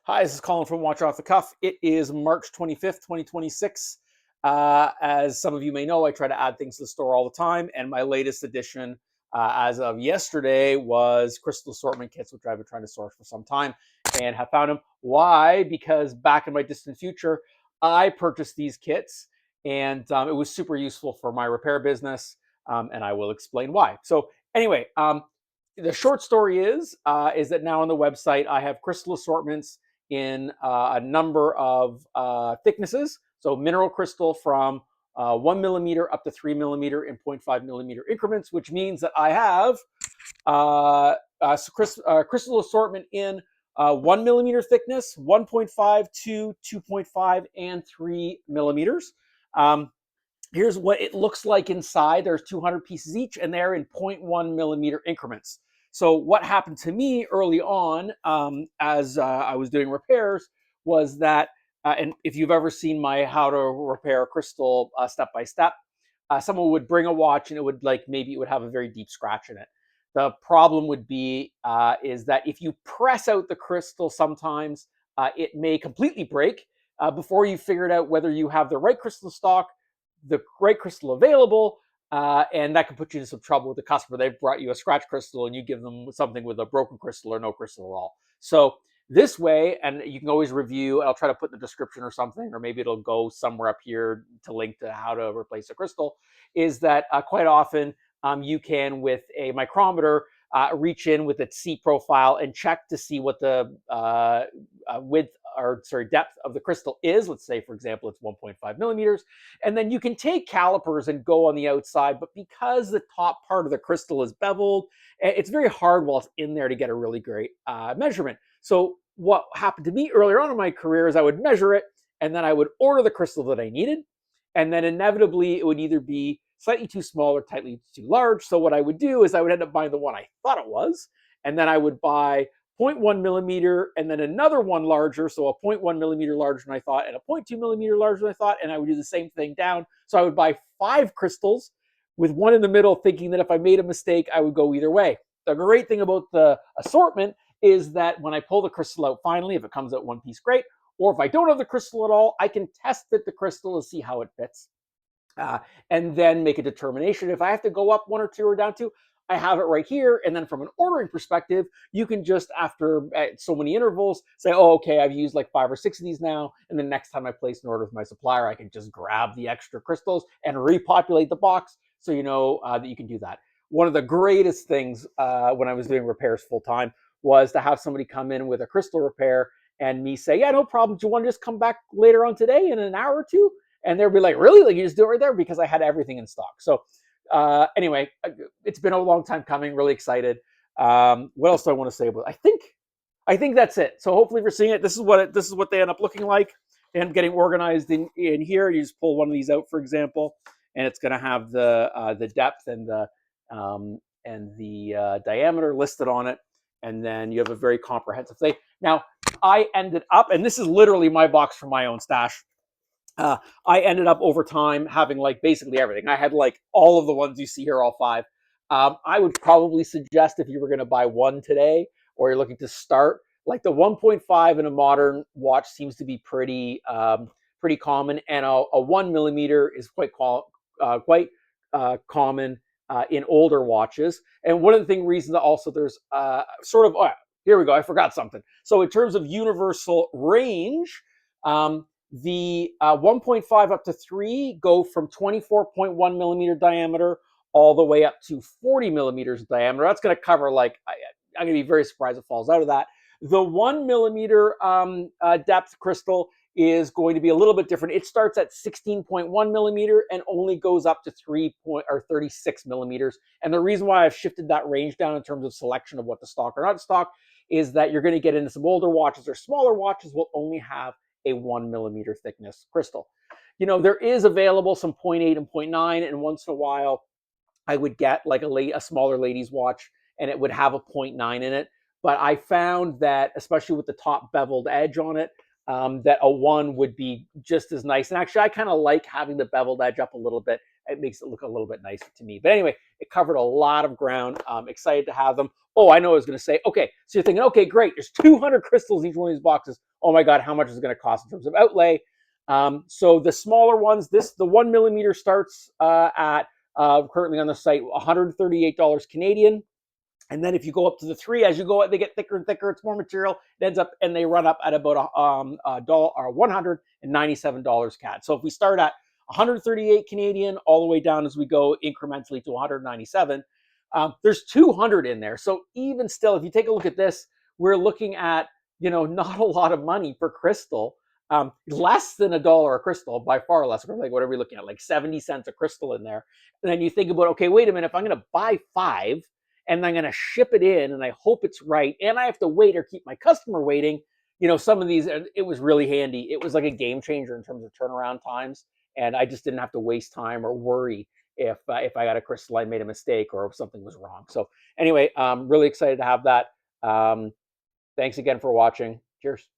Hi, this is Colin from Watch Off the Cuff. It is March 25th, 2026. As some of you may know, I try to add things to the store all the time, and my latest addition as of yesterday was crystal assortment kits, which I've been trying to source for some time and have found them. Why? Because back in my distant future, I purchased these kits, and it was super useful for my repair business, and I will explain why. So anyway, the short story is that now on the website I have crystal assortments in a number of thicknesses. So mineral crystal from 1 millimeter up to 3 millimeter in 0.5 millimeter increments, which means that I have crystal assortment in 1 millimeter thickness, 1.5 to 2.5, and 3 millimeters. Um, Here's what it looks like inside. There's 200 pieces each, and they're in 0.1 millimeter increments. So what happened to me early on as I was doing repairs was that, and if you've ever seen my how to repair a crystal step by step, someone would bring a watch and it would maybe it would have a very deep scratch in it. The problem would be is that if you press out the crystal, sometimes it may completely break before you figured out whether you have the right crystal stock, the right crystal available, and that can put you in some trouble with the customer. They've brought you a scratch crystal and you give them something with a broken crystal or no crystal at all. So this way, and you can always review, I'll try to put in the description or something, or maybe it'll go somewhere up here to link to how to replace a crystal, is that quite often you can, with a micrometer, reach in with its C profile and check to see what the width or depth of the crystal is. Let's say, for example, it's 1.5 millimeters. And then you can take calipers and go on the outside, but because the top part of the crystal is beveled, it's very hard while it's in there to get a really great measurement. So what happened to me earlier on in my career is I would measure it, and then I would order the crystal that I needed, and then inevitably it would either be slightly too small or tightly too large. So what I would do is I would end up buying the one I thought it was, and then I would buy 0.1 millimeter and then another one larger, so a 0.1 millimeter larger than I thought and a 0.2 millimeter larger than I thought, and I would do the same thing down. So I would buy 5 crystals with one in the middle, thinking that if I made a mistake, I would go either way. The great thing about the assortment is that when I pull the crystal out finally, if it comes out one piece, great. Or if I don't have the crystal at all, I can test fit the crystal to see how it fits. And then make a determination. If I have to go up one or two or down two, I have it right here. And then from an ordering perspective, you can just, after so many intervals, say, oh, okay, I've used like 5 or 6 of these now. And the next time I place an order with my supplier, I can just grab the extra crystals and repopulate the box. So you know that you can do that. One of the greatest things when I was doing repairs full time was to have somebody come in with a crystal repair and me say, yeah, no problem. Do you want to just come back later on today in an hour or two? And they'll be like, really? Like, you just do it right there? Because I had everything in stock. So anyway, it's been a long time coming. Really excited. What else do I want to say about it? I think that's it. So hopefully you're seeing it. This is what they end up looking like. They end up getting organized in here. You just pull one of these out, for example, and it's going to have the depth and the diameter listed on it. And then you have a very comprehensive thing. Now, I ended up, and this is literally my box from my own stash. I ended up over time having like basically everything. I had like all of the ones you see here, all 5. I would probably suggest, if you were going to buy one today or you're looking to start, like the 1.5 in a modern watch seems to be pretty common, and a 1 millimeter is quite common in older watches. And one of the reasons that also there's here we go. I forgot something. So in terms of universal range, the 1.5 up to 3 go from 24.1 millimeter diameter all the way up to 40 millimeters diameter. That's going to cover, like, I'm going to be very surprised if it falls out of that. The 1 millimeter depth crystal is going to be a little bit different. It starts at 16.1 millimeter and only goes up to 36 millimeters. And the reason why I've shifted that range down in terms of selection of what to stock or not stock is that you're going to get into some older watches or smaller watches will only have a 1 millimeter thickness crystal. You know, there is available some 0.8 and 0.9, and once in a while I would get like a smaller lady's watch and it would have a 0.9 in it. But I found that, especially with the top beveled edge on it, that a 1 would be just as nice. And actually, I kind of like having the beveled edge up a little bit. It makes it look a little bit nicer to me. But anyway, it covered a lot of ground. I'm excited to have them. Oh, I know I was going to say, okay, so you're thinking, okay, great. There's 200 crystals in each one of these boxes. oh my God, how much is it going to cost in terms of outlay? So the smaller ones, the 1 millimeter starts at currently on the site $138 Canadian. And then if you go up to the 3, as you go up, they get thicker and thicker. It's more material. It ends up, and they run up at about a dollar or $197 CAD. So if we start at 138 Canadian, all the way down as we go incrementally to 197, there's 200 in there. So even still, if you take a look at this, we're looking at, not a lot of money per crystal. Less than $1 a crystal, by far less. Like, what are we looking at? Like 70 cents a crystal in there. And then you think about, okay, wait a minute, if I'm going to buy 5 and I'm going to ship it in and I hope it's right, and I have to wait or keep my customer waiting, some of these, it was really handy. It was like a game changer in terms of turnaround times. And I just didn't have to waste time or worry if I got a crystal, I made a mistake, or if something was wrong. So anyway, really excited to have that. Thanks again for watching. Cheers.